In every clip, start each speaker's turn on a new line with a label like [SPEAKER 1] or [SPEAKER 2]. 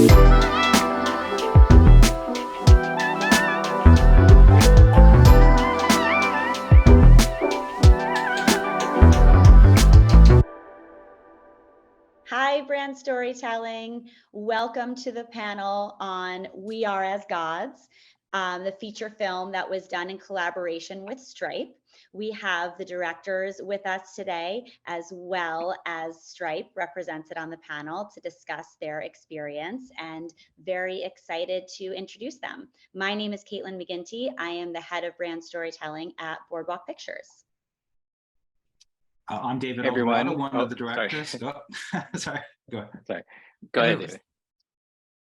[SPEAKER 1] Hi, Brand Storytelling. Welcome to the panel on We Are as Gods, the feature film that was done in collaboration with Stripe. We have the directors with us today, as well as Stripe represented on the panel to discuss their experience, and very excited to introduce them. My name is Caitlin McGinty. I am the head of brand storytelling at Boardwalk Pictures.
[SPEAKER 2] I'm David
[SPEAKER 3] Everyone.
[SPEAKER 2] Alvarado, one of the directors.
[SPEAKER 3] Sorry.
[SPEAKER 2] Sorry, go ahead.
[SPEAKER 3] Sorry. Go ahead, David.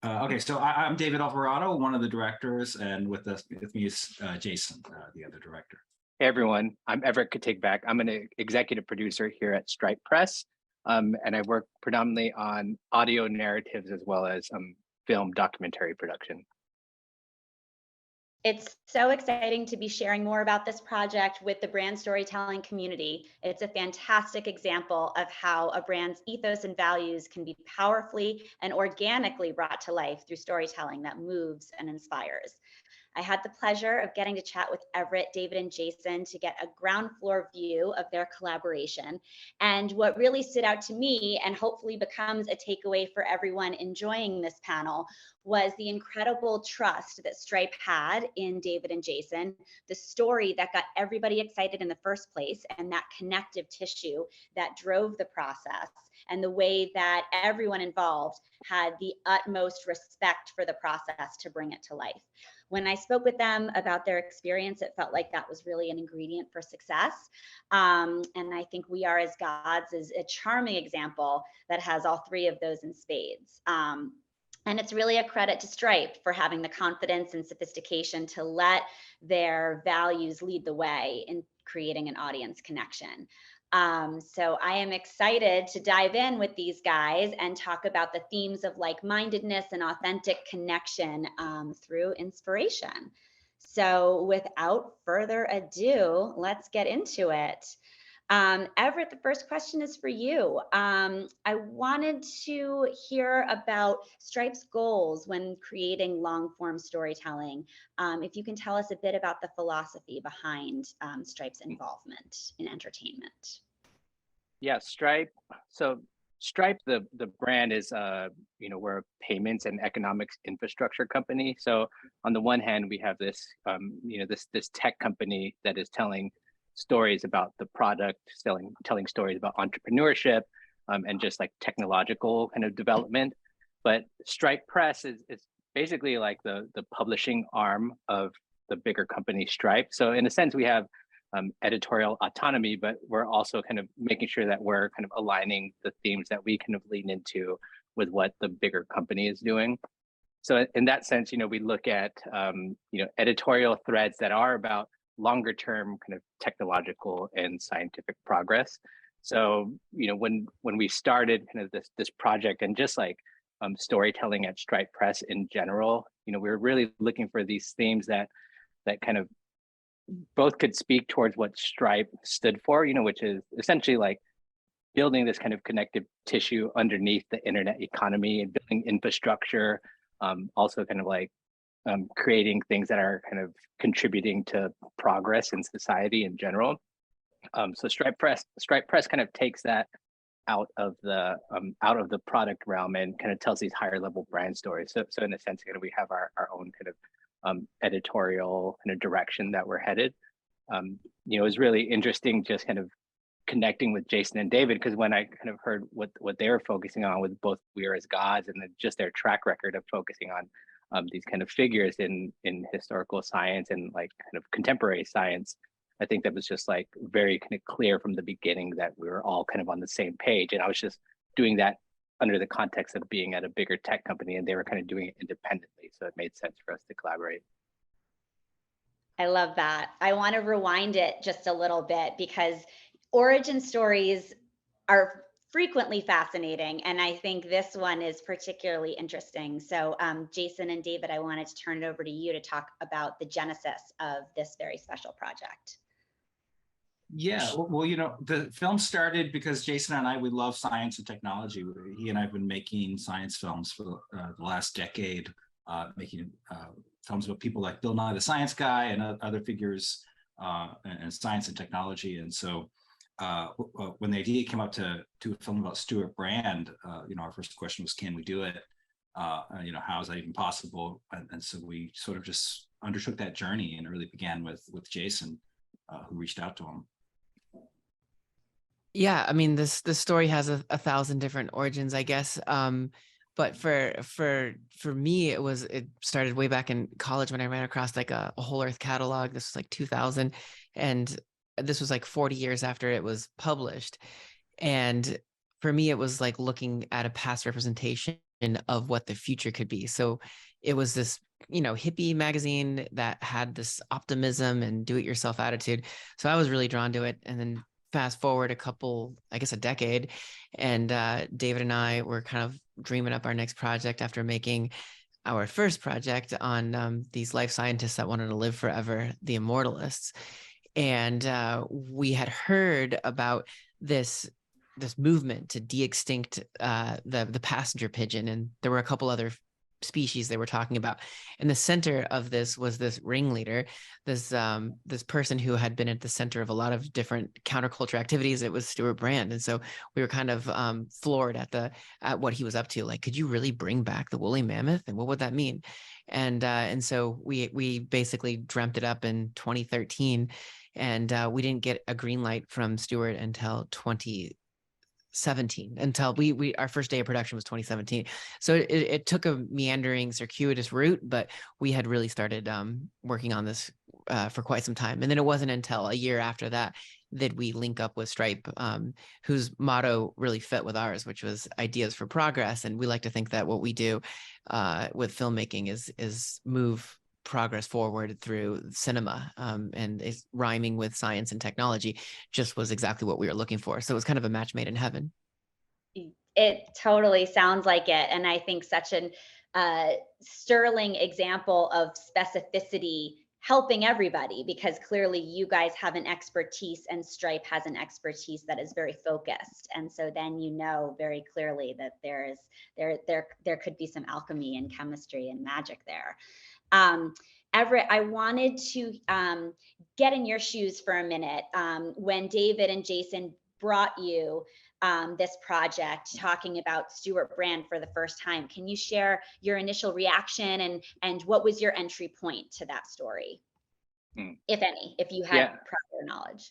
[SPEAKER 2] Okay, so I'm David Alvarado, one of the directors, and with me is Jason, the other director.
[SPEAKER 3] Hey everyone, I'm Everett Katigback. I'm an executive producer here at Stripe Press, and I work predominantly on audio narratives as well as film documentary production.
[SPEAKER 1] It's so exciting to be sharing more about this project with the brand storytelling community. It's a fantastic example of how a brand's ethos and values can be powerfully and organically brought to life through storytelling that moves and inspires. I had the pleasure of getting to chat with Everett, David, and Jason to get a ground floor view of their collaboration. And what really stood out to me, and hopefully becomes a takeaway for everyone enjoying this panel, was the incredible trust that Stripe had in David and Jason, the story that got everybody excited in the first place, and that connective tissue that drove the process, and the way that everyone involved had the utmost respect for the process to bring it to life. When I spoke with them about their experience, it felt like that was really an ingredient for success. And I think We Are as Gods is a charming example that has all three of those in spades. And it's really a credit to Stripe for having the confidence and sophistication to let their values lead the way in creating an audience connection. So I am excited to dive in with these guys and talk about the themes of like-mindedness and authentic connection through inspiration. So without further ado, let's get into it. Everett, the first question is for you. I wanted to hear about Stripe's goals when creating long-form storytelling. If you can tell us a bit about the philosophy behind Stripe's involvement in entertainment.
[SPEAKER 3] Yeah, Stripe. So Stripe, the brand is, we're a payments and economics infrastructure company. So on the one hand, we have this, this tech company that is telling stories about the product, telling stories about entrepreneurship, and just like technological kind of development. But Stripe Press is basically like the publishing arm of the bigger company Stripe. So in a sense, we have editorial autonomy, but we're also kind of making sure that we're kind of aligning the themes that we kind of lean into with what the bigger company is doing. So in that sense, we look at editorial threads that are about longer term kind of technological and scientific progress. So when we started kind of this project, and just like storytelling at Stripe Press in general, we were really looking for these themes that kind of both could speak towards what Stripe stood for, which is essentially like building this kind of connective tissue underneath the internet economy and building infrastructure, also kind of like creating things that are kind of contributing to progress in society in general. So Stripe Press kind of takes that out of the product realm and kind of tells these higher level brand stories. So in a sense, we have our own kind of editorial kind of direction that we're headed. It was really interesting just kind of connecting with Jason and David, because when I kind of heard what they were focusing on with both We Are as Gods and then just their track record of focusing on these kind of figures in historical science and like kind of contemporary science, I think that was just like very kind of clear from the beginning that we were all kind of on the same page. And I was just doing that under the context of being at a bigger tech company, and they were kind of doing it independently. So it made sense for us to collaborate.
[SPEAKER 1] I love that. I want to rewind it just a little bit, because origin stories are frequently fascinating, and I think this one is particularly interesting. So Jason and David, I wanted to turn it over to you to talk about the genesis of this very special project.
[SPEAKER 2] Yeah, well, the film started because Jason and I, we love science and technology. He and I have been making science films for the last decade, making films about people like Bill Nye the Science Guy and other figures in science and technology. And so when the idea came up to do a film about Stuart Brand, our first question was, can we do it? How is that even possible? And so we sort of just undertook that journey, and it really began with Jason, who reached out to him.
[SPEAKER 4] Yeah, I mean, this story has a thousand different origins, I guess. But for me, it started way back in college when I ran across like a Whole Earth catalog. This was like 2000, and this was like 40 years after it was published. And for me, it was like looking at a past representation of what the future could be. So it was this, hippie magazine that had this optimism and do-it-yourself attitude. So I was really drawn to it. And then fast forward a decade, and David and I were kind of dreaming up our next project after making our first project on these life scientists that wanted to live forever, the Immortalists. And we had heard about this movement to de-extinct the passenger pigeon, and there were a couple other species they were talking about. In the center of this was this ringleader, this person who had been at the center of a lot of different counterculture activities. It was Stuart Brand. And so we were kind of floored at what he was up to. Like, could you really bring back the woolly mammoth, and what would that mean? And so we basically dreamt it up in 2013, and we didn't get a green light from Stuart until 2017, until our first day of production was 2017. So it took a meandering, circuitous route, but we had really started working on this for quite some time. And then it wasn't until a year after that we link up with Stripe, whose motto really fit with ours, which was ideas for progress. And we like to think that what we do with filmmaking is move progress forward through cinema, and is rhyming with science and technology just was exactly what we were looking for. So it was kind of a match made in heaven.
[SPEAKER 1] It totally sounds like it. And I think such an sterling example of specificity helping everybody, because clearly you guys have an expertise and Stripe has an expertise that is very focused. And so then very clearly that there could be some alchemy and chemistry and magic there. Everett, I wanted to get in your shoes for a minute. When David and Jason brought you this project, talking about Stuart Brand for the first time, can you share your initial reaction and what was your entry point to that story, if any, if you had prior knowledge?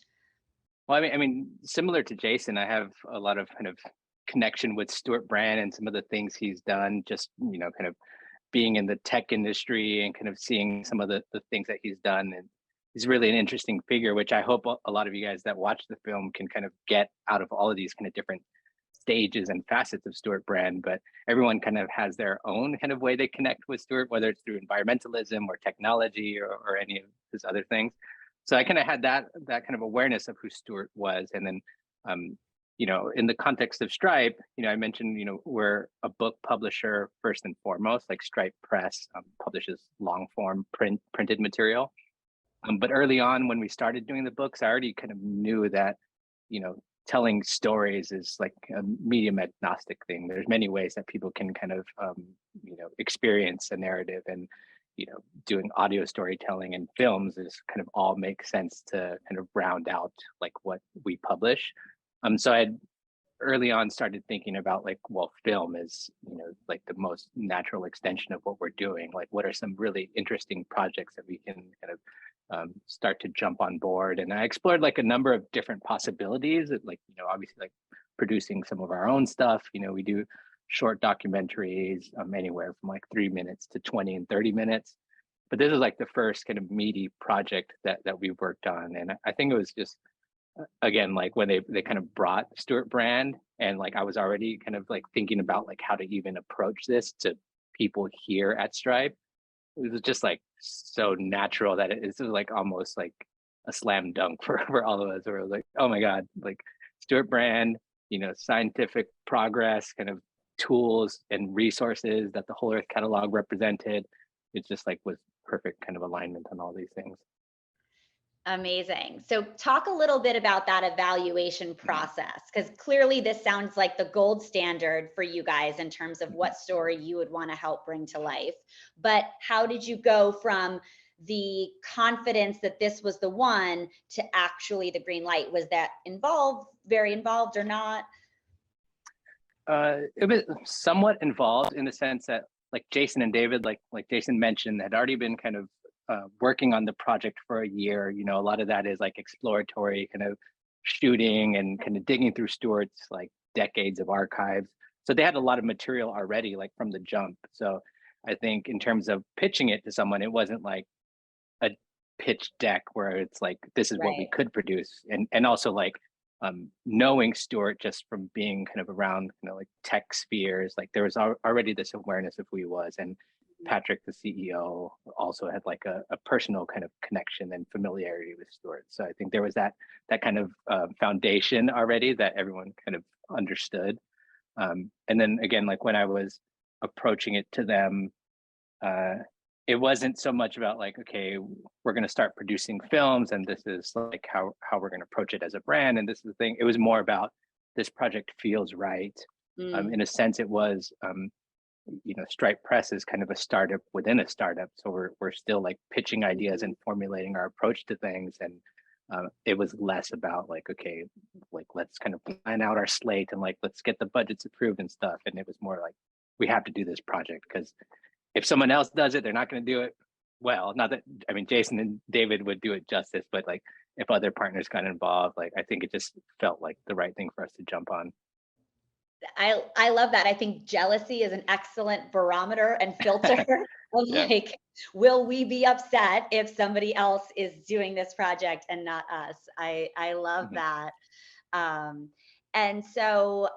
[SPEAKER 3] Well, I mean, similar to Jason, I have a lot of kind of connection with Stuart Brand and some of the things he's done, just, kind of being in the tech industry and kind of seeing some of the things that he's done. And he's really an interesting figure, which I hope a lot of you guys that watch the film can kind of get out of all of these kind of different stages and facets of Stuart Brand. But everyone kind of has their own kind of way they connect with Stuart, whether it's through environmentalism or technology or any of his other things. So I kind of had that kind of awareness of who Stuart was. And then in the context of Stripe, I mentioned, we're a book publisher first and foremost. Like Stripe Press publishes long form printed material. But early on, when we started doing the books, I already kind of knew that, telling stories is like a medium agnostic thing. There's many ways that people can kind of, experience a narrative, and, doing audio storytelling and films is kind of all makes sense to kind of round out like what we publish. So I early on started thinking about like, well, film is, like the most natural extension of what we're doing. Like, what are some really interesting projects that we can kind of start to jump on board? And I explored like a number of different possibilities, like, obviously like producing some of our own stuff. We do short documentaries, anywhere from like 3 minutes to 20 and 30 minutes. But this is like the first kind of meaty project that we've worked on. And I think it was just, again, like when they kind of brought Stuart Brand, and like I was already kind of like thinking about like how to even approach this to people here at Stripe. It was just like so natural that it's like almost like a slam dunk for all of us. Where it was like, oh my God, like Stuart Brand, scientific progress, kind of tools and resources that the Whole Earth catalog represented. It just like was perfect kind of alignment on all these things.
[SPEAKER 1] Amazing. So talk a little bit about that evaluation process, because clearly this sounds like the gold standard for you guys in terms of what story you would want to help bring to life. But how did you go from the confidence that this was the one to actually the green light? Was that very involved or not?
[SPEAKER 3] It was somewhat involved in the sense that like Jason and David, like Jason mentioned, had already been kind of working on the project for a year. You know, a lot of that is like exploratory kind of shooting and kind of digging through Stuart's like decades of archives. So they had a lot of material already, like from the jump. So I think in terms of pitching it to someone, it wasn't like a pitch deck where it's like, this is what we
[SPEAKER 1] Right.
[SPEAKER 3] could produce. And also like knowing Stuart just from being kind of around, you know, like tech spheres, like there was already this awareness of who he was. And Patrick, the CEO, also had like a personal kind of connection and familiarity with Stuart. So I think there was that kind of foundation already that everyone kind of understood. And then again, like when I was approaching it to them, it wasn't so much about like, okay, we're going to start producing films and this is like how we're going to approach it as a brand. And this is the thing. It was more about this project feels right. In a sense, it was, you know, Stripe Press is kind of a startup within a startup. So we're still like pitching ideas and formulating our approach to things. And it was less about like, okay, like let's kind of plan out our slate and like, let's get the budgets approved and stuff. And it was more like, we have to do this project because if someone else does it, they're not going to do it well. Not that, I mean, Jason and David would do it justice, but like if other partners got involved, like I think it just felt like the right thing for us to jump on.
[SPEAKER 1] I love that. I think jealousy is an excellent barometer and filter of
[SPEAKER 3] Yeah.
[SPEAKER 1] like, will we be upset if somebody else is doing this project and not us? I love that. And so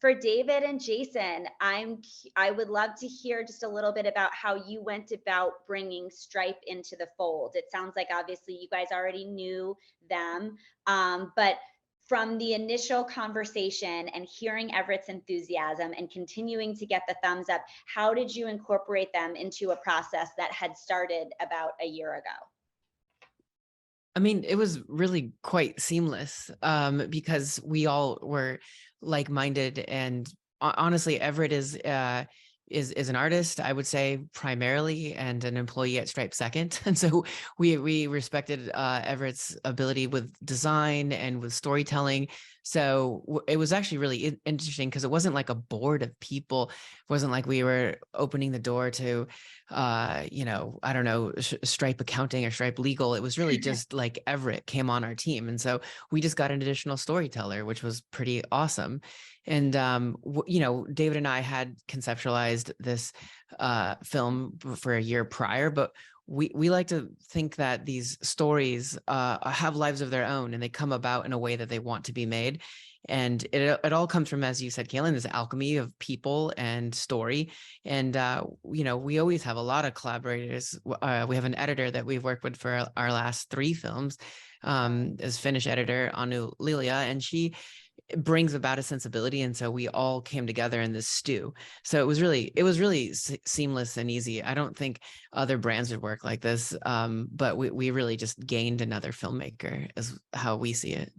[SPEAKER 1] for David and Jason, I would love to hear just a little bit about how you went about bringing Stripe into the fold. It sounds like obviously you guys already knew them, but from the initial conversation and hearing Everett's enthusiasm and continuing to get the thumbs up, how did you incorporate them into a process that had started about a year ago?
[SPEAKER 4] I mean, it was really quite seamless because we all were like-minded, and honestly, Everett is an artist, I would say, primarily, and an employee at Stripe second. And so we respected Everett's ability with design and with storytelling. So it was actually really interesting because it wasn't like a board of people. It wasn't like we were opening the door to, you know, I don't know, Stripe accounting or Stripe legal. It was really just like Everett came on our team. And so we just got an additional storyteller, which was pretty awesome. And, you know, David and I had conceptualized this film for a year prior, but we like to think that these stories have lives of their own and they come about in a way that they want to be made. And it all comes from, as you said, Kaylin, this alchemy of people and story. And, you know, we always have a lot of collaborators. We have an editor that we've worked with for our last 3 films, as Finnish editor, Anu Lilia, and she brings about a sensibility. And so we all came together in this stew. So it was really seamless and easy. I don't think other brands would work like this. But we really just gained another filmmaker is how we see it.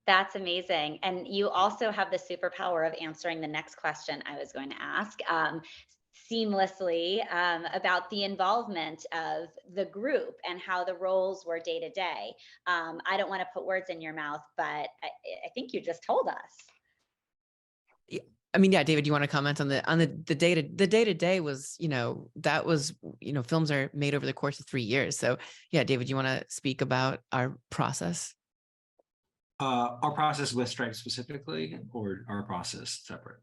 [SPEAKER 1] That's amazing. And you also have the superpower of answering the next question I was going to ask seamlessly about the involvement of the group and how the roles were day to day. I don't want to put words in your mouth, but I think you just told us.
[SPEAKER 4] I mean, yeah, David, you want to comment on the day to day was, you know, that was, you know, films are made over the course of 3 years. So yeah, David, you want to speak about our process?
[SPEAKER 2] Our process with Stripe specifically, or our process separate?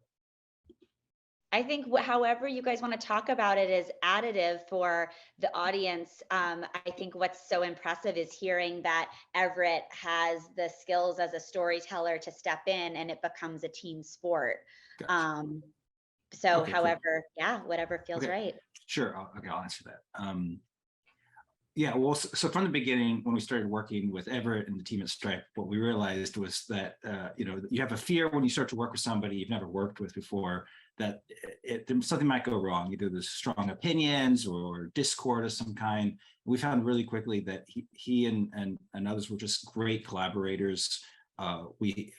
[SPEAKER 1] I think however you guys want to talk about it is additive for the audience. I think what's so impressive is hearing that Everett has the skills as a storyteller to step in and it becomes a team sport.
[SPEAKER 2] Gotcha.
[SPEAKER 1] So
[SPEAKER 2] Okay,
[SPEAKER 1] however,
[SPEAKER 2] cool.
[SPEAKER 1] yeah, whatever feels
[SPEAKER 2] Okay.
[SPEAKER 1] right.
[SPEAKER 2] Sure. I'll answer that. Yeah, well, so from the beginning, when we started working with Everett and the team at Stripe, what we realized was that you have a fear when you start to work with somebody you've never worked with before, that something might go wrong. Either there's strong opinions or discord of some kind. We found really quickly that he and others were just great collaborators. We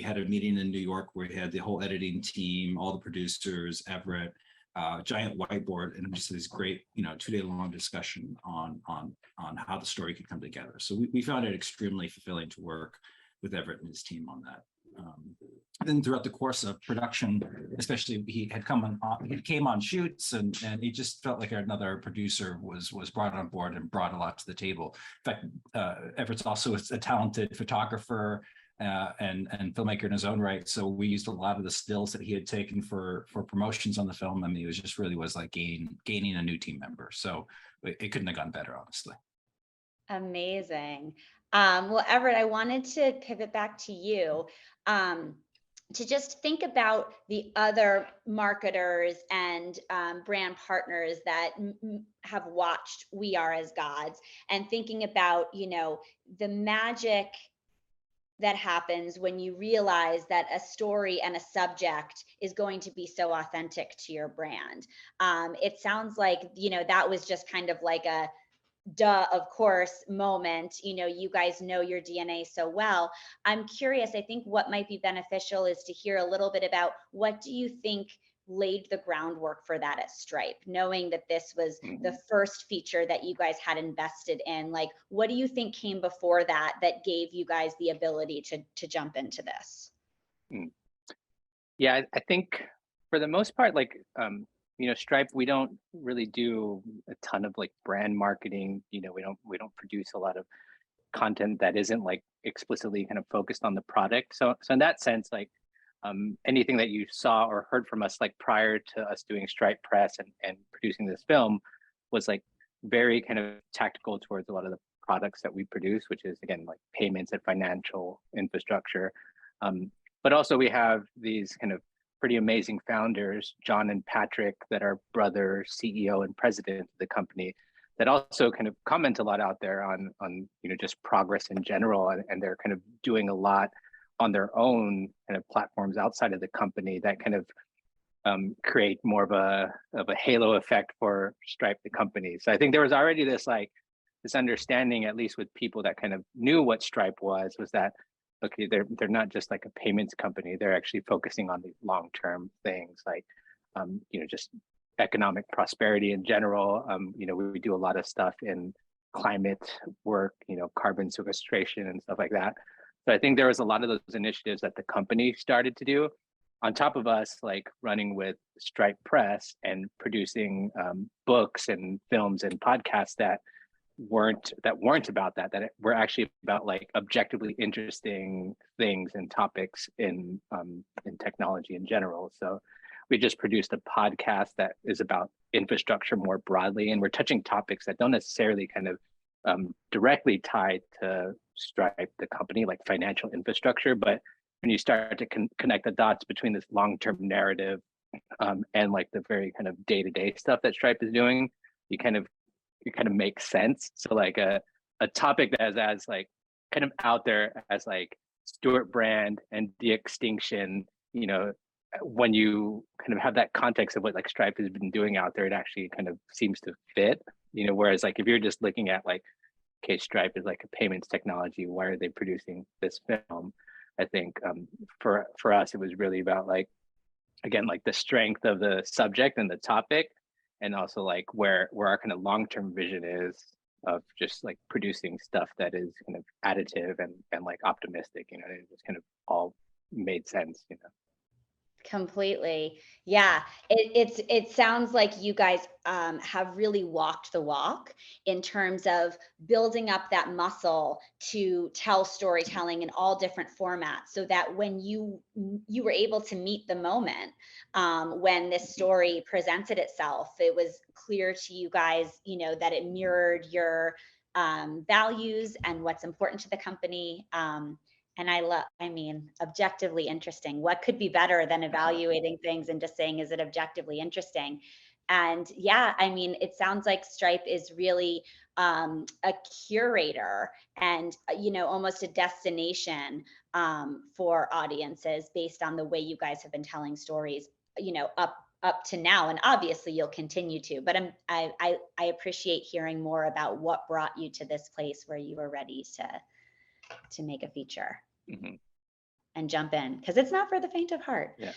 [SPEAKER 2] had a meeting in New York where we had the whole editing team, all the producers, Everett, giant whiteboard, and just this great 2-day long discussion on how the story could come together. So we found it extremely fulfilling to work with Everett and his team on that. Then throughout the course of production, especially, he came on shoots, and he just felt like another producer was brought on board and brought a lot to the table. In fact, Everett's also a talented photographer and filmmaker in his own right. So we used a lot of the stills that he had taken for promotions on the film. I mean, it really was like gaining a new team member. So it couldn't have gone better, honestly.
[SPEAKER 1] Amazing. Well, Everett, I wanted to pivot back to you. To just think about the other marketers and brand partners that have watched We Are as Gods, and thinking about, the magic that happens when you realize that a story and a subject is going to be so authentic to your brand. It sounds like, that was just kind of like a duh, of course moment. You guys know your DNA so well. I'm curious, I think what might be beneficial is to hear a little bit about, what do you think laid the groundwork for that at Stripe, knowing that this was the first feature that you guys had invested in? Like, what do you think came before that gave you guys the ability to jump into this?
[SPEAKER 3] Yeah, I think for the most part, like, Stripe, we don't really do a ton of like brand marketing. We don't produce a lot of content that isn't like explicitly kind of focused on the product. So in that sense, like, anything that you saw or heard from us, like prior to us doing Stripe Press and producing this film, was like very kind of tactical towards a lot of the products that we produce, which is, again, like payments and financial infrastructure. But also we have these kind of pretty amazing founders, John and Patrick, that are brother CEO and president of the company, that also kind of comment a lot out there on just progress in general, and they're kind of doing a lot on their own kind of platforms outside of the company that kind of create more of a halo effect for Stripe, the company. So I think there was already this understanding, at least with people that kind of knew what Stripe was that, okay, they're not just like a payments company. They're actually focusing on these long-term things, like just economic prosperity in general. We do a lot of stuff in climate work, carbon sequestration and stuff like that. So I think there was a lot of those initiatives that the company started to do, on top of us like running with Stripe Press and producing books and films and podcasts that weren't about that were actually about like objectively interesting things and topics in technology in general. So we just produced a podcast that is about infrastructure more broadly, and we're touching topics that don't necessarily kind of directly tied to Stripe, the company, like financial infrastructure. But when you start to connect the dots between this long-term narrative and like the very kind of day-to-day stuff that Stripe is doing, you kind of make sense. So like a topic that is as like kind of out there as like Stewart brand and de-extinction, when you kind of have that context of what like Stripe has been doing out there, it actually kind of seems to fit, whereas like if you're just looking at like, okay, Stripe is like a payments technology, why are they producing this film? I think for us, it was really about like, again, like the strength of the subject and the topic, and also like where our kind of long-term vision is of just like producing stuff that is kind of additive and like optimistic, it just kind of all made sense.
[SPEAKER 1] Completely. Yeah. It sounds like you guys have really walked the walk in terms of building up that muscle to tell storytelling in all different formats, so that when you were able to meet the moment, when this story presented itself, it was clear to you guys, that it mirrored your values and what's important to the company. And objectively interesting. What could be better than evaluating things and just saying, is it objectively interesting? And yeah, I mean, it sounds like Stripe is really a curator and, almost a destination for audiences based on the way you guys have been telling stories, up to now, and obviously you'll continue to. But I appreciate hearing more about what brought you to this place where you were ready to make a feature and jump in, because it's not for the faint of heart.
[SPEAKER 3] Yeah.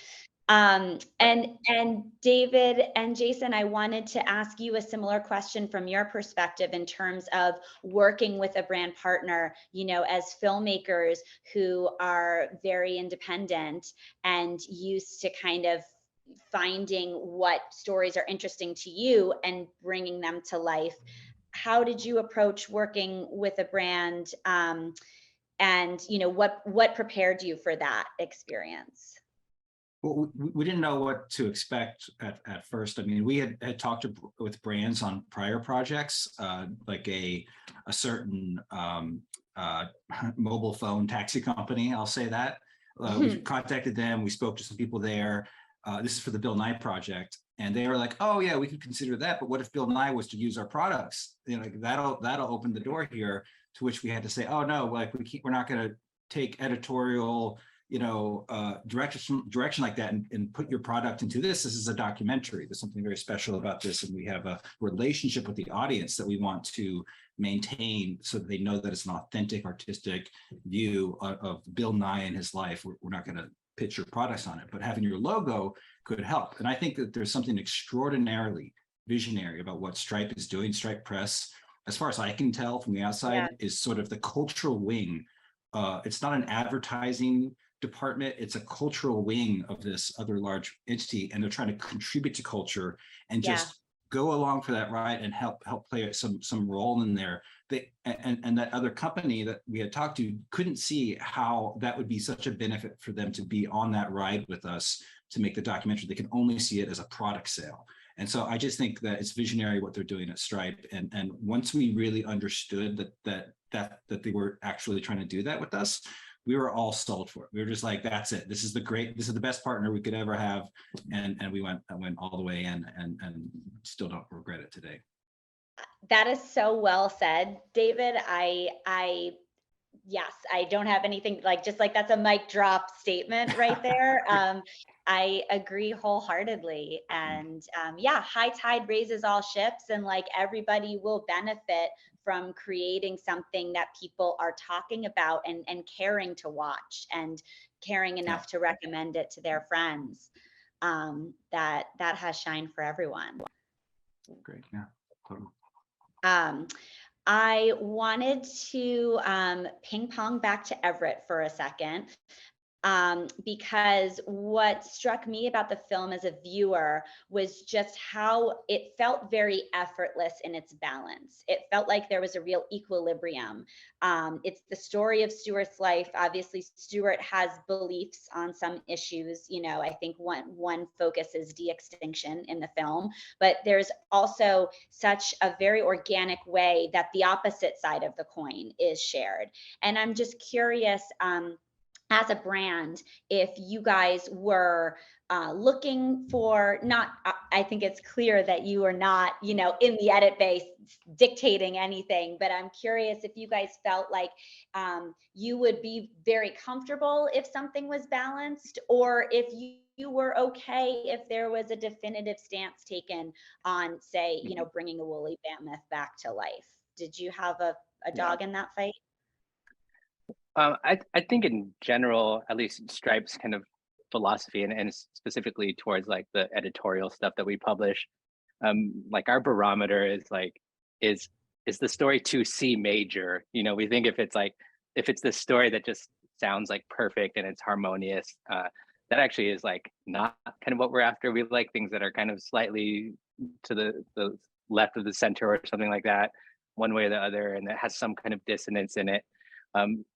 [SPEAKER 1] And David and Jason, I wanted to ask you a similar question from your perspective in terms of working with a brand partner, as filmmakers who are very independent and used to kind of finding what stories are interesting to you and bringing them to life. How did you approach working with a brand? And what prepared you for that experience?
[SPEAKER 2] Well, we didn't know what to expect at first. I mean, we had talked with brands on prior projects, like a certain mobile phone taxi company, I'll say that. We contacted them, we spoke to some people there. This is for the Bill Nye project. And they were like, oh yeah, we could consider that, but what if Bill Nye was to use our products? That'll open the door here, to which we had to say, oh no, like we're not gonna take editorial direction like that and put your product into this. This is a documentary. There's something very special about this. And we have a relationship with the audience that we want to maintain so that they know that it's an authentic artistic view of Bill Nye and his life. We're not going to pitch your products on it, but having your logo could help. And I think that there's something extraordinarily visionary about what Stripe is doing. Stripe Press, as far as I can tell from the outside, is sort of the cultural wing. It's not an advertising department, it's a cultural wing of this other large entity, and they're trying to contribute to culture and just go along for that ride and help play some role in there. And that other company that we had talked to couldn't see how that would be such a benefit for them to be on that ride with us to make the documentary. They can only see it as a product sale. And so I just think that it's visionary what they're doing at Stripe. And once we really understood that they were actually trying to do that with us, we were all sold for it. We were just like, that's it. This is the best partner we could ever have. And we went all the way in and still don't regret it today.
[SPEAKER 1] That is so well said, David. Yes, I don't have anything just like that's a mic drop statement right there. I agree wholeheartedly. And high tide raises all ships, and everybody will benefit from creating something that people are talking about and caring to watch and caring enough to recommend it to their friends. That has shine for everyone.
[SPEAKER 2] Great. Yeah. Totally.
[SPEAKER 1] I wanted to ping pong back to Everett for a second, because what struck me about the film as a viewer was just how it felt very effortless in its balance. It felt like there was a real equilibrium. It's the story of Stuart's life. Obviously, Stuart has beliefs on some issues. I think one focus is de-extinction in the film, but there's also such a very organic way that the opposite side of the coin is shared. And I'm just curious, as a brand, if you guys were looking for I think it's clear that you are not, in the edit bay dictating anything, but I'm curious if you guys felt like you would be very comfortable if something was balanced, or if you were okay if there was a definitive stance taken on, say, bringing a woolly mammoth back to life. Did you have a dog in that fight?
[SPEAKER 3] I think in general, at least Stripe's kind of philosophy and specifically towards the editorial stuff that we publish, our barometer is the story too C major? We think if it's the story that just sounds perfect and it's harmonious, that actually is not kind of what we're after. We like things that are kind of slightly to the left of the center or something like that, one way or the other, and that has some kind of dissonance in it.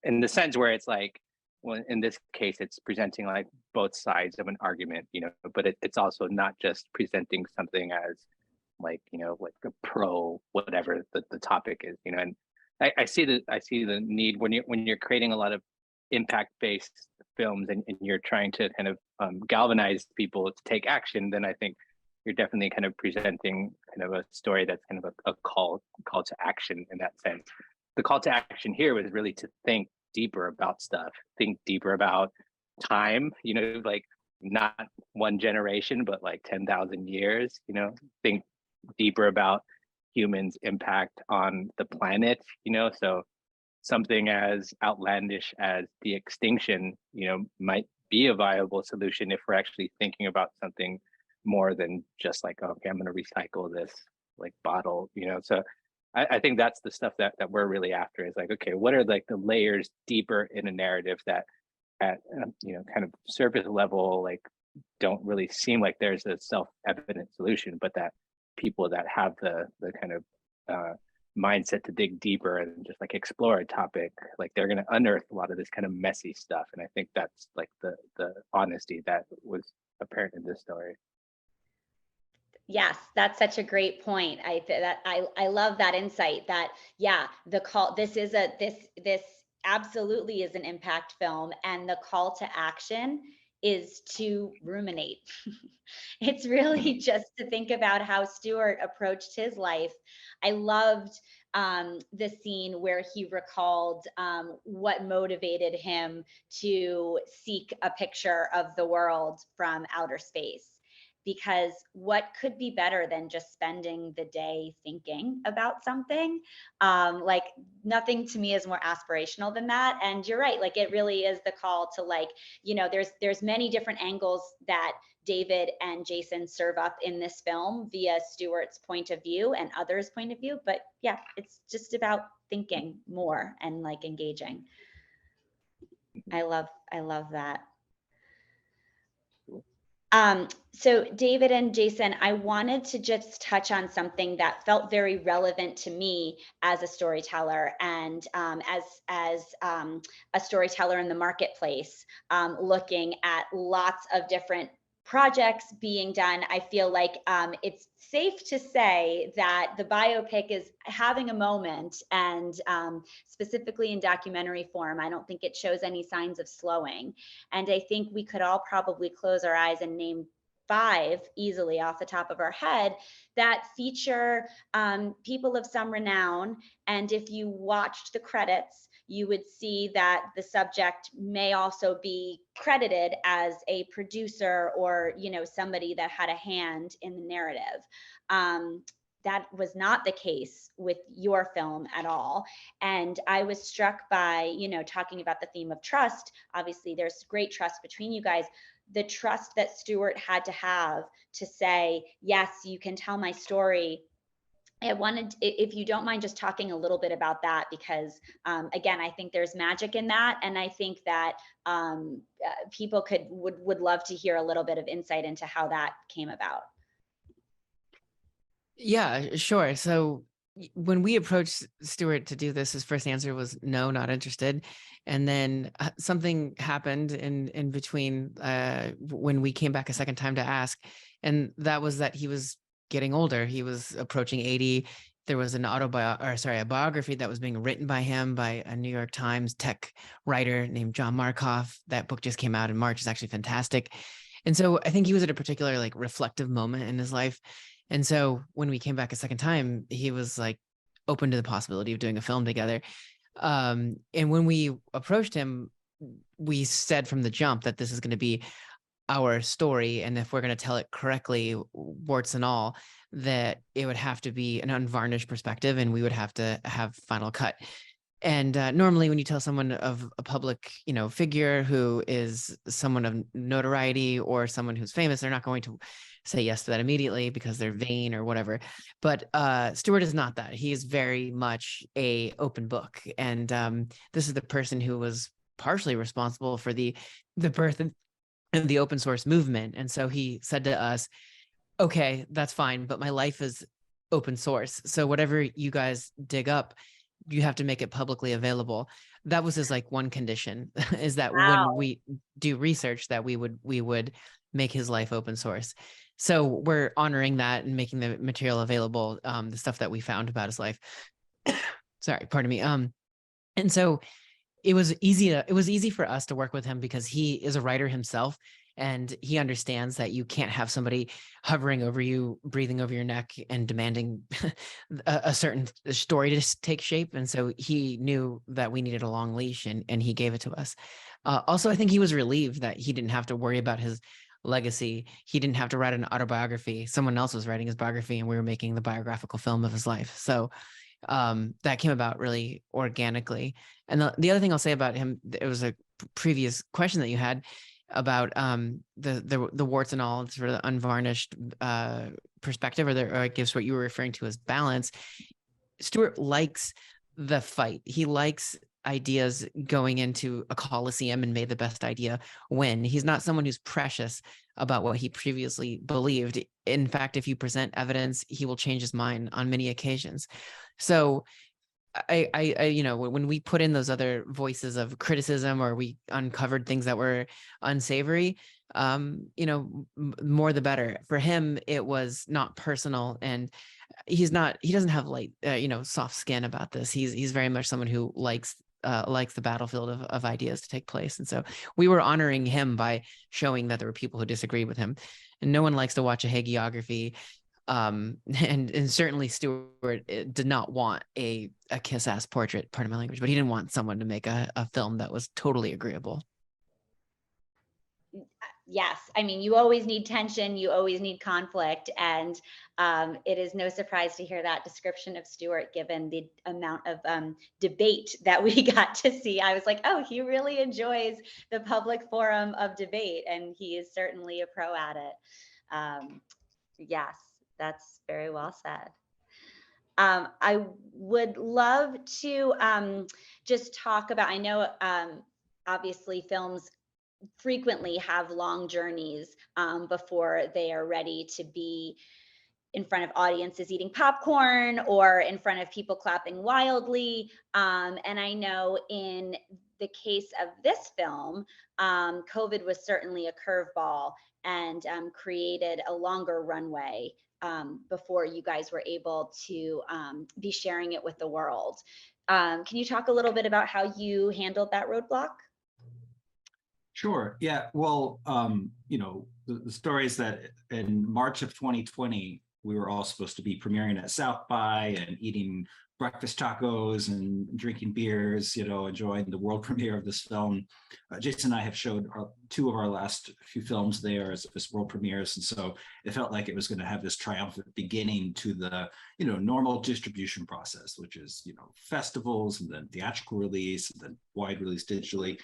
[SPEAKER 3] In the sense where it's well, in this case, it's presenting both sides of an argument, but it's also not just presenting something as a pro whatever the topic is, and I see the need when you're creating a lot of impact-based films and you're trying to kind of galvanize people to take action. Then I think you're definitely kind of presenting kind of a story that's kind of a call to action in that sense. The call to action here was really to think deeper about stuff, think deeper about time, like not one generation, but like 10,000 years, think deeper about humans' impact on the planet, so something as outlandish as the extinction, might be a viable solution if we're actually thinking about something more than just like, okay, I'm going to recycle this like bottle, So I think that's the stuff that we're really after, is like, okay, what are like the layers deeper in a narrative that at kind of surface level, like don't really seem like there's a self-evident solution, but that people that have the kind of mindset to dig deeper and just like explore a topic, like they're going to unearth a lot of this kind of messy stuff. And I think that's like the honesty that was apparent in this story.
[SPEAKER 1] Yes, that's such a great point. I love that insight that, yeah, this absolutely is an impact film, and the call to action is to ruminate. It's really just to think about how Stewart approached his life. I loved the scene where he recalled what motivated him to seek a picture of the world from outer space. Because what could be better than just spending the day thinking about something? Like, nothing to me is more aspirational than that. And you're right, like it really is the call to, like, there's many different angles that David and Jason serve up in this film via Stewart's point of view and others' point of view. But yeah, it's just about thinking more and like engaging. I love that. So David and Jason, I wanted to just touch on something that felt very relevant to me as a storyteller and as a storyteller in the marketplace, looking at lots of different projects being done. I feel like it's safe to say that the biopic is having a moment, and specifically in documentary form, I don't think it shows any signs of slowing. And I think we could all probably close our eyes and name 5 easily off the top of our head that feature people of some renown. And if you watched the credits, you would see that the subject may also be credited as a producer or, somebody that had a hand in the narrative. That was not the case with your film at all. And I was struck by, talking about the theme of trust. Obviously, there's great trust between you guys. The trust that Stewart had to have to say, yes, you can tell my story. I wanted, if you don't mind, just talking a little bit about that, because again, I think there's magic in that. And I think that people would love to hear a little bit of insight into how that came about.
[SPEAKER 4] Yeah, sure. So when we approached Stewart to do this, his first answer was no, not interested. And then something happened in between when we came back a second time to ask, and that was that he was getting older. He was approaching 80. There was a biography that was being written by him by a New York Times tech writer named John Markoff. That book just came out in March. It's actually fantastic. And so I think he was at a particular like reflective moment in his life. And so when we came back a second time, he was like open to the possibility of doing a film together. And when we approached him, we said from the jump that this is going to be our story. And if we're going to tell it correctly, warts and all, that it would have to be an unvarnished perspective and we would have to have final cut. And normally when you tell someone of a public, figure who is someone of notoriety or someone who's famous, they're not going to say yes to that immediately because they're vain or whatever. But Stewart is not that. He is very much a open book. And this is the person who was partially responsible for the birth of the open source movement. And so he said to us, okay, that's fine, but my life is open source. So whatever you guys dig up, you have to make it publicly available. That was his like one condition is that
[SPEAKER 1] Wow.
[SPEAKER 4] when we do research that we would make his life open source. So we're honoring that and making the material available, the stuff that we found about his life. Sorry, pardon me. And so it was easy for us to work with him because he is a writer himself. And he understands that you can't have somebody hovering over you, breathing over your neck, and demanding a certain story to take shape. And so he knew that we needed a long leash, and he gave it to us. Also, I think he was relieved that he didn't have to worry about his legacy. He didn't have to write an autobiography. Someone else was writing his biography, and we were making the biographical film of his life. So that came about really organically. And the other thing I'll say about him, it was a previous question that you had about the warts and all, sort of the unvarnished perspective, or I guess what you were referring to as balance. Stuart likes the fight. He likes ideas going into a coliseum and may the best idea win. He's not someone who's precious about what he previously believed. In fact, if you present evidence, he will change his mind on many occasions. So I you know, when we put in those other voices of criticism, or we uncovered things that were unsavory, you know, more the better. For him, it was not personal, and he doesn't have light, you know, soft skin about this. He's very much someone who likes the battlefield of ideas to take place. And so we were honoring him by showing that there were people who disagree with him. And no one likes to watch a hagiography. And certainly Stuart did not want a kiss-ass portrait, pardon my language, but he didn't want someone to make a film that was totally agreeable.
[SPEAKER 1] Yes, I mean, you always need tension, you always need conflict, and it is no surprise to hear that description of Stuart, given the amount of debate that we got to see. I was like, oh, he really enjoys the public forum of debate, and he is certainly a pro at it. Yes, that's very well said. I would love to just talk about, I know obviously films frequently have long journeys before they are ready to be in front of audiences eating popcorn or in front of people clapping wildly. And I know in the case of this film, COVID was certainly a curveball and created a longer runway before you guys were able to be sharing it with the world. Can you talk a little bit about how you handled that roadblock?
[SPEAKER 2] Sure. Yeah. Well, you know, the story is that in March of 2020, we were all supposed to be premiering at South by and eating breakfast tacos and drinking beers, you know, enjoying the world premiere of this film. Jason and I have showed two of our last few films there as world premieres. And so it felt like it was going to have this triumphant beginning to the, you know, normal distribution process, which is, you know, festivals and then theatrical release and then wide release digitally.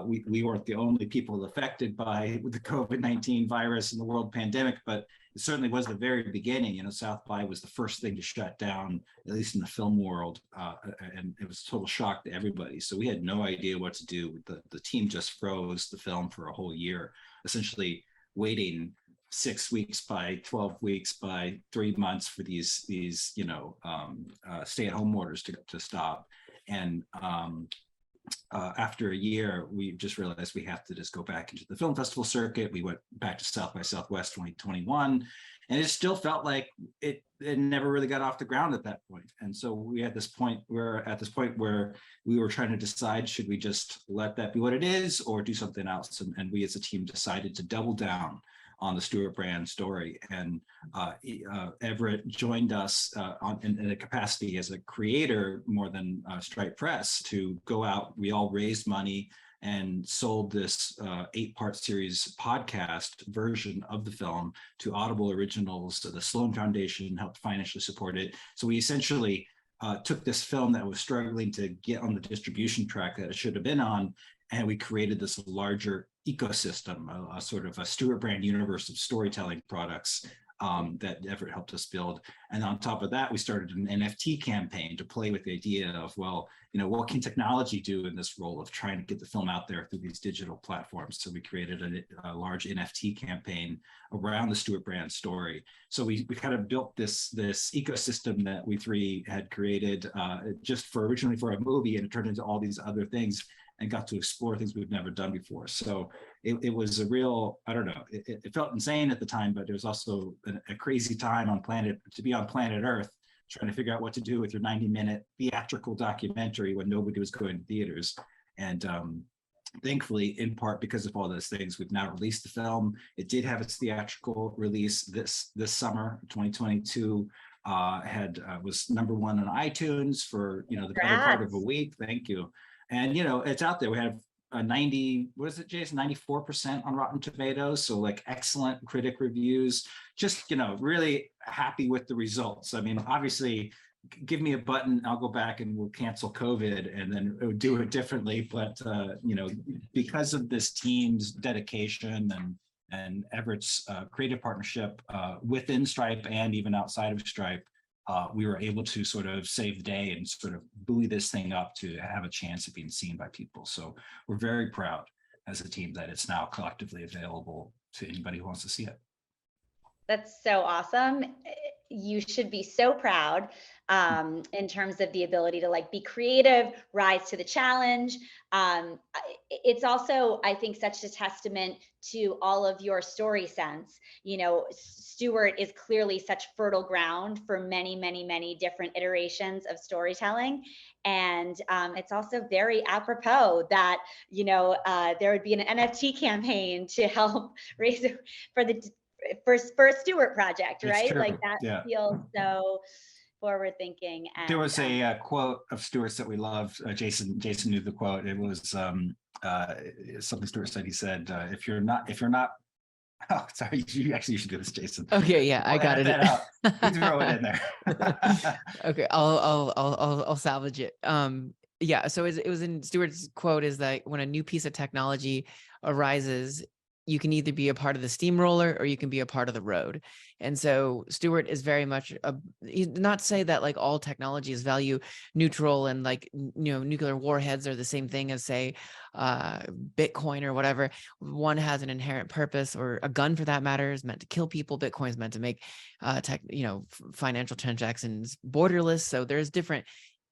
[SPEAKER 2] We weren't the only people affected by the COVID-19 virus and the world pandemic, but it certainly was the very beginning. You know, South by was the first thing to shut down, at least in the film world, and it was a total shock to everybody. So we had no idea what to do. The team just froze the film for a whole year, essentially waiting 6 weeks by 12 weeks by 3 months for these you know, stay-at-home orders to stop. And after a year, we just realized we have to just go back into the film festival circuit. We went back to South by Southwest 2021, and it still felt like it never really got off the ground at that point. And so we had this point where we were trying to decide, should we just let that be what it is or do something else? And we as a team decided to double down on the Stuart brand story. And Everett joined us in a capacity as a creator more than Stripe Press to go out. We all raised money and sold this 8-part series podcast version of the film to Audible Originals. So the Sloan Foundation helped financially support it. So we essentially took this film that was struggling to get on the distribution track that it should have been on, and we created this larger ecosystem, a sort of a Stuart brand universe of storytelling products that Everett helped us build. And on top of that, we started an NFT campaign to play with the idea of, well, you know, what can technology do in this role of trying to get the film out there through these digital platforms? So we created a large NFT campaign around the Stuart brand story. So we kind of built this ecosystem that we three had created just originally for a movie, and it turned into all these other things and got to explore things we've never done before. So it was a real, I don't know, it felt insane at the time, but it was also a crazy time to be on planet Earth, trying to figure out what to do with your 90-minute theatrical documentary when nobody was going to theaters. And thankfully, in part because of all those things, we've now released the film. It did have its theatrical release this summer, 2022. Was #1 on iTunes for the better part of a week. Thank you. And it's out there. We have a 90, what is it, Jason? 94% on Rotten Tomatoes. So like excellent critic reviews. Just really happy with the results. I mean, obviously, give me a button, I'll go back and we'll cancel COVID and then do it differently. But because of this team's dedication and Everett's creative partnership within Stripe and even outside of Stripe, we were able to sort of save the day and sort of buoy this thing up to have a chance of being seen by people. So we're very proud as a team that it's now collectively available to anybody who wants to see it.
[SPEAKER 1] That's so awesome. You should be so proud in terms of the ability to like be creative, rise to the challenge. It's also, I think, such a testament to all of your story sense. Stuart is clearly such fertile ground for many, many, many different iterations of storytelling. And it's also very apropos that, there would be an NFT campaign to help raise for the first Stuart project, right? Like that feels so forward thinking. And
[SPEAKER 2] there was a quote of Stuart's that we loved. Jason knew the quote. It was something Stuart said. He said, if you're not oh, sorry, you should do this, Jason.
[SPEAKER 4] Okay, yeah, I got it.
[SPEAKER 2] You throw it in there.
[SPEAKER 4] Okay, I'll salvage it. Yeah, so it was in Stuart's quote is that when a new piece of technology arises, you can either be a part of the steamroller or you can be a part of the road. And so Stuart is very much not to say that like all technology is value neutral and like, nuclear warheads are the same thing as say, Bitcoin or whatever. One has an inherent purpose, or a gun for that matter is meant to kill people. Bitcoin is meant to make financial transactions borderless. So there's different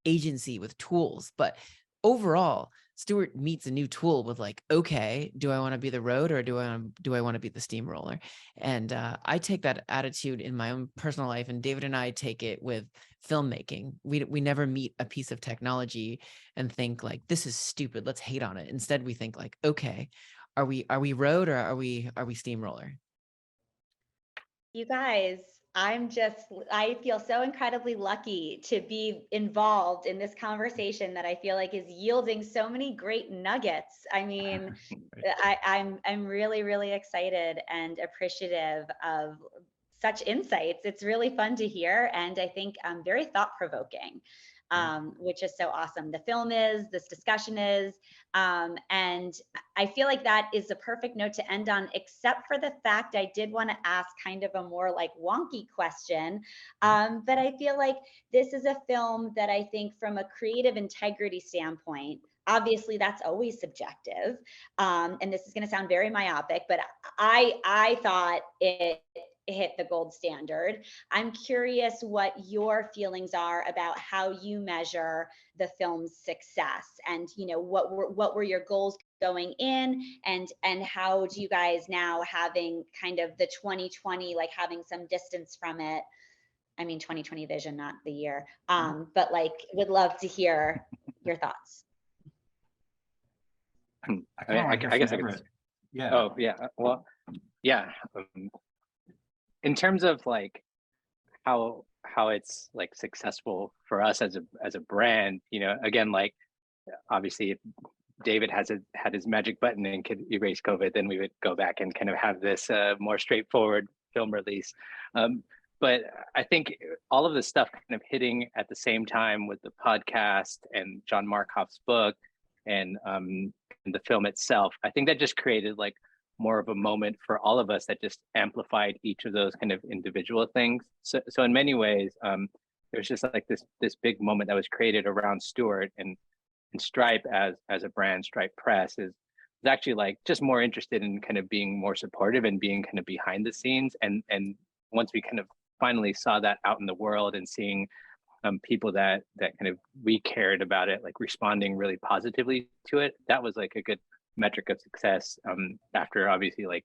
[SPEAKER 4] agency with tools, but overall, Stuart meets a new tool with like, okay, do I want to be the road or do I want to be the steamroller? And I take that attitude in my own personal life, and David and I take it with filmmaking. We never meet a piece of technology and think like, this is stupid, let's hate on it. Instead, we think like, okay, are we road or are we steamroller?
[SPEAKER 1] You guys, I feel so incredibly lucky to be involved in this conversation that I feel like is yielding so many great nuggets. I mean, I'm really, really excited and appreciative of such insights. It's really fun to hear, and I think very thought-provoking, which is so awesome. The film is, this discussion is, and I feel like that is a perfect note to end on, except for the fact I did want to ask kind of a more like wonky question. But I feel like this is a film that I think from a creative integrity standpoint, obviously that's always subjective. And this is going to sound very myopic, but I thought it hit the gold standard. I'm curious what your feelings are about how you measure the film's success, and what were your goals going in, and how do you guys now, having kind of the 2020, like having some distance from it, I mean 2020 vision, not the year, but like would love to hear your thoughts.
[SPEAKER 3] I guess I could.
[SPEAKER 2] Yeah.
[SPEAKER 3] Oh yeah. Well, yeah. In terms of like how it's like successful for us as a brand, again, like obviously if David had his magic button and could erase COVID, then we would go back and kind of have this more straightforward film release. But I think all of this stuff kind of hitting at the same time with the podcast and John Markoff's book and the film itself, I think that just created like more of a moment for all of us that just amplified each of those kind of individual things. So in many ways, there's just like this big moment that was created around Stuart, and Stripe as a brand, Stripe Press is actually like just more interested in kind of being more supportive and being kind of behind the scenes. And once we kind of finally saw that out in the world and seeing people that kind of we cared about it, like responding really positively to it, that was like a good metric of success, after obviously like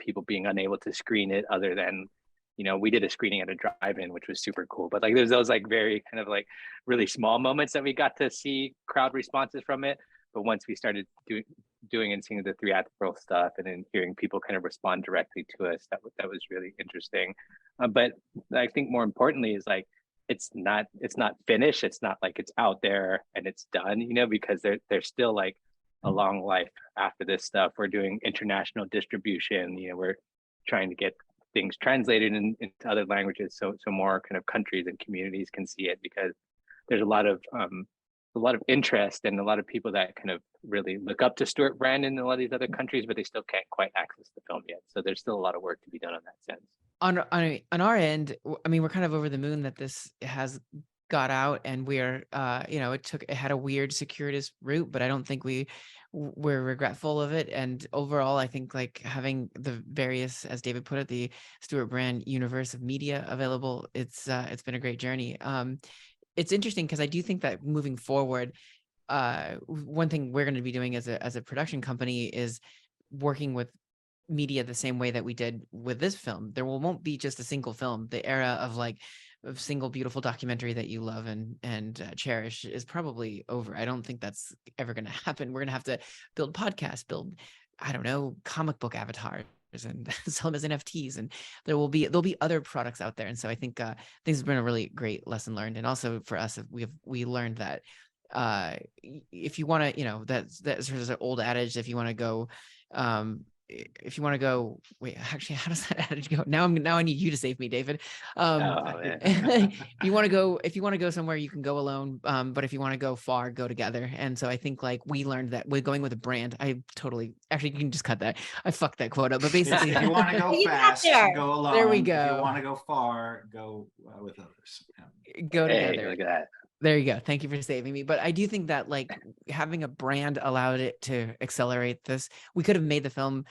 [SPEAKER 3] people being unable to screen it, other than we did a screening at a drive-in, which was super cool, but like there's those like very kind of like really small moments that we got to see crowd responses from it. But once we started doing and seeing the theatrical stuff, and then hearing people kind of respond directly to us, that was really interesting. But I think more importantly is like, it's not finished. It's not like it's out there and it's done, you know, because there's still like a long life after this stuff. We're doing international distribution, you know, we're trying to get things translated into other languages, so more kind of countries and communities can see it, because there's a lot of interest and a lot of people that kind of really look up to Stuart Brand in a lot of these other countries, but they still can't quite access the film yet. So there's still a lot of work to be done on that sense.
[SPEAKER 4] On our end, I mean, we're kind of over the moon that this has got out, and we're you know, it had a weird circuitous route, but I don't think we're regretful of it. And overall, I think like having the various, as David put it, the Stuart Brand universe of media available, it's been a great journey. It's interesting because I do think that moving forward, one thing we're going to be doing as a production company is working with media the same way that we did with this film. There won't be just a single film. The era of like of single beautiful documentary that you love and cherish is probably over. I don't think that's ever going to happen. We're going to have to build podcasts, build, I don't know, comic book avatars and sell them as NFTs, and there'll be other products out there. And so I think this has been a really great lesson learned. And also for us, we learned that if you want to, you know, that's sort of an old adage, if you want to go wait, actually, how does that adage go? Now I need you to save me, David. If you want to go somewhere, you can go alone. But if you want to go far, go together. And so I think like we learned that we're going with a brand. Actually, you can just cut that. I fucked that quota, but basically
[SPEAKER 2] if you want to go
[SPEAKER 1] You got
[SPEAKER 2] fast,
[SPEAKER 1] there.
[SPEAKER 2] go alone.
[SPEAKER 4] There we
[SPEAKER 2] If
[SPEAKER 4] go.
[SPEAKER 2] you want to go far, go with others. Yeah.
[SPEAKER 4] Go
[SPEAKER 3] Hey,
[SPEAKER 4] together.
[SPEAKER 3] look at that.
[SPEAKER 4] There you go. Thank you for saving me. But I do think that like having a brand allowed it to accelerate this. We could have made the film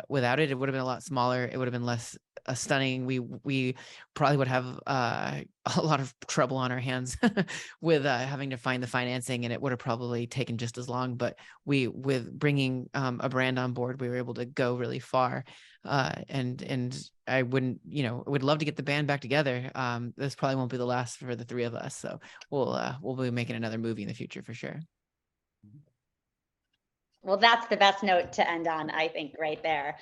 [SPEAKER 4] without it. It would have been a lot smaller. It would have been less stunning. We probably would have a lot of trouble on our hands with having to find the financing, and it would have probably taken just as long. But with bringing a brand on board, we were able to go really far. And I wouldn't, you know, would love to get the band back together. This probably won't be the last for the three of us. So we'll be making another movie in the future for sure.
[SPEAKER 1] Well, that's the best note to end on, I think, right there.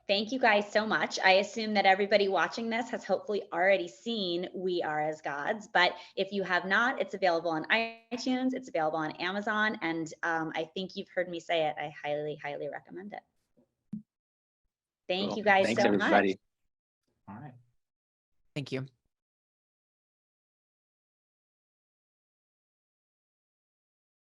[SPEAKER 1] Thank you guys so much. I assume that everybody watching this has hopefully already seen We Are as Gods, but if you have not, it's available on iTunes, it's available on Amazon, and I think you've heard me say it. I highly, highly recommend it. Thank
[SPEAKER 3] Cool.
[SPEAKER 1] you guys
[SPEAKER 3] Thanks,
[SPEAKER 1] so
[SPEAKER 3] everybody.
[SPEAKER 1] much.
[SPEAKER 2] All right.
[SPEAKER 4] Thank you.